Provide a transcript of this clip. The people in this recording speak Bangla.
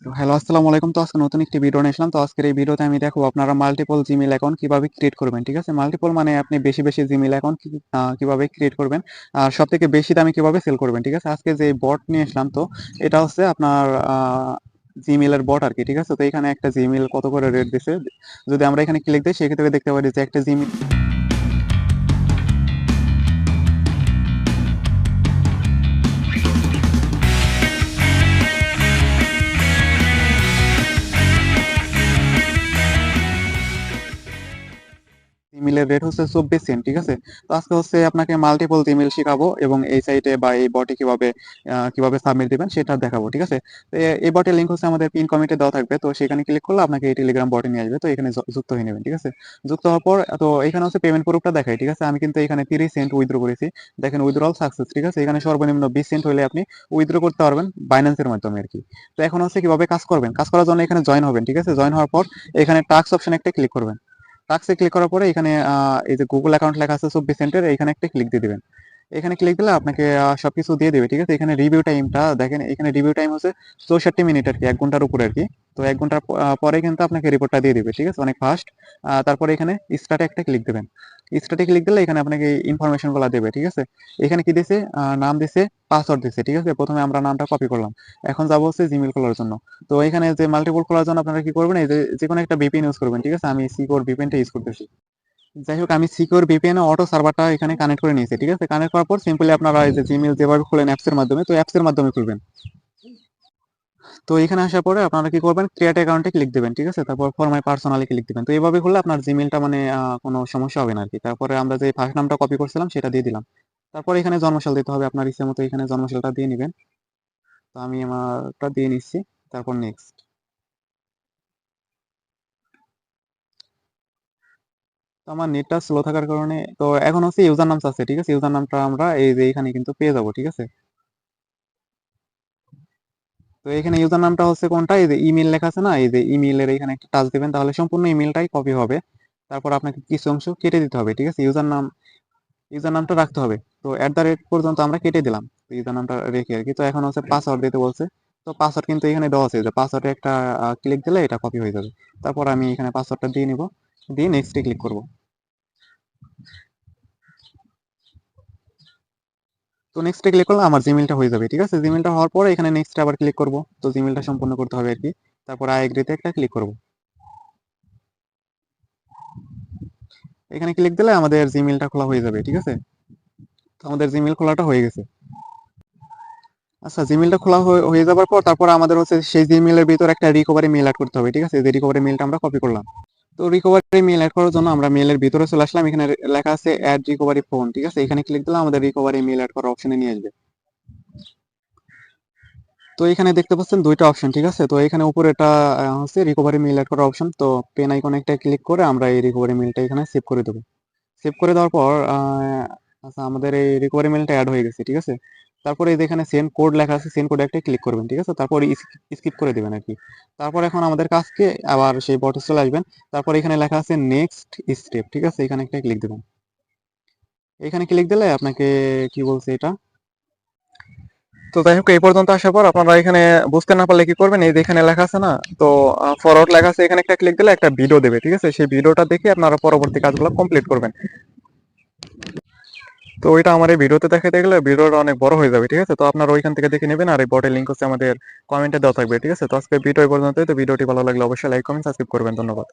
তো হ্যালো, আসসালামু আলাইকুম। তো আজকে নতুন একটি ভিডিও নিয়ে আসলাম। তো আজকের এই ভিডিওতে আমি দেখাবো আপনারা মাল্টিপল জিমেইল অ্যাকাউন্ট কিভাবে ক্রিয়েট করবেন। ঠিক আছে? মাল্টিপল মানে আপনি বেশি জিমেইল অ্যাকাউন্ট কিভাবে ক্রিয়েট করবেন। আর সবথেকে বেশি দামে কিভাবে সেল করবেন। ঠিক আছে? আজকে যে বট নিয়ে আসলাম, তো এটা হচ্ছে আপনার জিমেইলের বট আরকি। ঠিক আছে? তো এখানে একটা জিমেইল কত করে রেট দিছে। যদি আমরা এখানে ক্লিক দেই সেক্ষেত্রে দেখতে পারি যে একটা জিমেইল জিমেইলের রেট হচ্ছে 24 সেন্ট। ঠিক আছে? তো আজকে হচ্ছে আপনাকে মাল্টিপল জিমেইল শিখাবো এবং এই সাইটে বা এই বটে কিভাবে সাবমিট দিবেন সেটা দেখাবো। ঠিক আছে? তো এই বটের লিংক হচ্ছে আমাদের পিন কমেন্টে দেওয়া থাকবে। তো সেখানে ক্লিক করলে আপনাকে এই টেলিগ্রাম বটে নিয়ে আসবে। তো এখানে যুক্ত হয়ে নেবেন। ঠিক আছে? যুক্ত হওয়ার পর তো এখানে হচ্ছে পেমেন্ট প্রুফটা দেখায়। ঠিক আছে? আমি কিন্তু এখানে 30 সেন্ট উইথড্র করেছি। দেখেন উইথড্রল সাকসেস। ঠিক আছে? এখানে সর্বনিম্ন 20 সেন্ট হলে আপনি উইথড্র করতে পারবেন বাইন্যান্সের মাধ্যমে আরকি। তো এখন হচ্ছে কিভাবে কাজ করবেন। কাজ করার জন্য এখানে জয়েন হবেন। ঠিক আছে? জয়েন হওয়ার পর এখানে টাস্ক অপশনে একটা ক্লিক করবেন। টাক্সে ক্লিক করার পরে এখানে এই যে গুগল অ্যাকাউন্ট লেখা আছে 24 সেন্টের, এইখানে একটা ক্লিক দিয়ে দিবেন। এখানে ক্লিক দিলে আপনাকে সবকিছু দিয়ে দিবে। ঠিক আছে? এখানে রিভিউ টাইমটা দেখেন, এখানে রিভিউ টাইম হচ্ছে 64 মিনিট আরকি, 1 ঘন্টার উপরে আরকি। তো 1 ঘন্টার পরে কিন্তু আপনাকে রিপোর্টটা দিয়ে দিবে। ঠিক আছে? অনেক ফাস্ট। তারপরে এখানে স্টার্টে একটা ক্লিক দিবেন। স্টার্টে ক্লিক দিলে এখানে আপনাকে ইনফরমেশন গুলা দেবে। ঠিক আছে? এখানে কি দিছে? নাম দিছে, পাসওয়ার্ড দিছে। ঠিক আছে? প্রথমে আমরা নামটা কপি করলাম। এখন যাবো হচ্ছে জিমেইল খোলার জন্য। তো এখানে যে মাল্টিপল খোলার জন্য আপনারা কি করবেন, এই যে কোনো একটা ভিপিএন ইউজ করবেন। ঠিক আছে? আমি সিকিউর ভিপিএনটা ইউজ করতেছি। যাই হোক, আমি সিকিউর ভিপিএন অটো সার্ভারটা এখানে কানেক্ট করে নিয়েছি। ঠিক আছে? কানেক্ট করার পর সিম্পলি আপনারা এই যে জিমেইল যেভাবে খুলেন অ্যাপসের মাধ্যমে, তো অ্যাপসের মাধ্যমে খুলবেন। তো এখানে আসার পরে আপনারা কি করবেন, ক্রিয়েট অ্যাকাউন্টে ক্লিক দিবেন। ঠিক আছে? তারপর ফর মাই পার্সোনালি ক্লিক দিবেন। তো এইভাবে করলে আপনার জিমেইলটা মানে কোনো সমস্যা হবে না আরকি। তারপরে আমরা যে ফার্স্ট নামটা কপি করছিলাম সেটা দিয়ে দিলাম। তারপরে এখানে জন্মসাল দিতে হবে, আপনার ইচ্ছে মতো এখানে জন্মসালটা দিয়ে নিবেন। তো আমি আমারটা দিয়ে নিচ্ছি। তারপর নেক্সট। তো আমার নেটটা স্লো থাকার কারণে তো এখন হচ্ছে ইউজার নাম চাচ্ছে। ঠিক আছে? ইউজার নামটা আমরা এই যে এখানে কিন্তু পেয়ে যাবো। ঠিক আছে? তো এখানে ইউজার নামটা হচ্ছে কোনটা, এই যে ইমেল লেখা আছে না, এই যে ইমেলের এখানে একটা টাচ দিবেন, তাহলে সম্পূর্ণ ইমেলটাই কপি হবে। তারপর আপনাকে কিছু অংশ কেটে দিতে হবে। ঠিক আছে? ইউজার নামটা রাখতে হবে। তো এট দ্য রেট পর্যন্ত আমরা কেটে দিলাম, ইউজার নামটা রেখে আর কি। তো এখন হচ্ছে পাসওয়ার্ড দিতে বলছে। তো পাসওয়ার্ড কিন্তু এখানে দেওয়া আছে, যে পাসওয়ার্ডে একটা ক্লিক দিলে এটা কপি হয়ে যাবে। তারপর আমি এখানে পাসওয়ার্ডটা দিয়ে নিব, দিয়ে নেক্সটে ক্লিক করব। তো নেক্সটে ক্লিক করলে আমার জিমেলটা হয়ে যাবে। ঠিক আছে? জিমেলটা হওয়ার পরে এখানে নেক্সটে আবার ক্লিক করব। তো জিমেলটা সম্পূর্ণ করতে হবে আর কি। তারপর আই এগ্রিতে একটা ক্লিক করব। এখানে ক্লিক দিলে আমাদের জিমেইলটা খোলা হয়ে যাবে। ঠিক আছে? তো আমাদের জিমেইল খোলাটা হয়ে গেছে। আচ্ছা, জিমেইলটা খোলা হয়ে যাবার পর তারপর আমাদের হচ্ছে সেই জিমেইলের ভিতর একটা রিকভারি মেইল অ্যাড করতে হবে। ঠিক আছে? যে রিকভারি মেইলটা আমরা কপি করলাম। তো রিকভারি মেইল অ্যাড করার জন্য আমরা মেইলের ভিতরে চলে আসলাম। এখানে লেখা আছে অ্যাড রিকভারি ফোন। ঠিক আছে? এখানে ক্লিক দিলে আমাদের রিকভারি মেইল অ্যাড করার অপশনে নিয়ে আসবে। তো এখানে দেখতে পাচ্ছেন দুইটা অপশন। ঠিক আছে? তো এখানে উপরে এটা হচ্ছে রিকভারি মেইল অ্যাড করার অপশন। তো পেন আইকনে একটা ক্লিক করে আমরা এই রিকভারি মেইলটা এখানে সেভ করে দেবো। সেভ করে দেওয়ার পর আচ্ছা, আমাদের এই রিকভারি মেইলটা অ্যাড হয়ে গেছে। ঠিক আছে? তারপরে এই যে এখানে সেন্ড কোড লেখা আছে, সেন্ড কোডে একটা ক্লিক করবেন। ঠিক আছে? তারপর স্কিপ করে দিবেন আরকি। তারপর এখন আমাদের কাজকে আবার সেই বটে চলে আসবেন। তারপর এখানে লেখা আছে নেক্সট স্টেপ। ঠিক আছে? এখানে একটা ক্লিক দিবেন। এখানে ক্লিক দিলে আপনাকে কি বলছে এটা। তো যাই হোক, এই পর্যন্ত আসার পর আপনারা এখানে বুঝতে না পারলে কি করবেন, এই যে এখানে লেখা আছে না, তো ফরওয়ার্ড লেখা আছে, এখানে একটা ক্লিক দিলে একটা ভিডিও দেবে। ঠিক আছে? সেই ভিডিওটা দেখে আপনারা পরবর্তী কাজগুলো কমপ্লিট করবেন। তো ওইটা আমার এই ভিডিওতে দেখাতে গেলে ভিডিওটা অনেক বড় হয়ে যাবে। ঠিক আছে? তো আপনারা ওইখান থেকে দেখে নেবেন, আর এই বটের লিঙ্ক হচ্ছে আমাদের কমেন্টে দেওয়া থাকবে। ঠিক আছে? তো আজকে ভিডিও এই পর্যন্তই। তো ভিডিওটি ভালো লাগলে অবশ্যই লাইক কমেন্ট সাবস্ক্রাইব করবেন। ধন্যবাদ।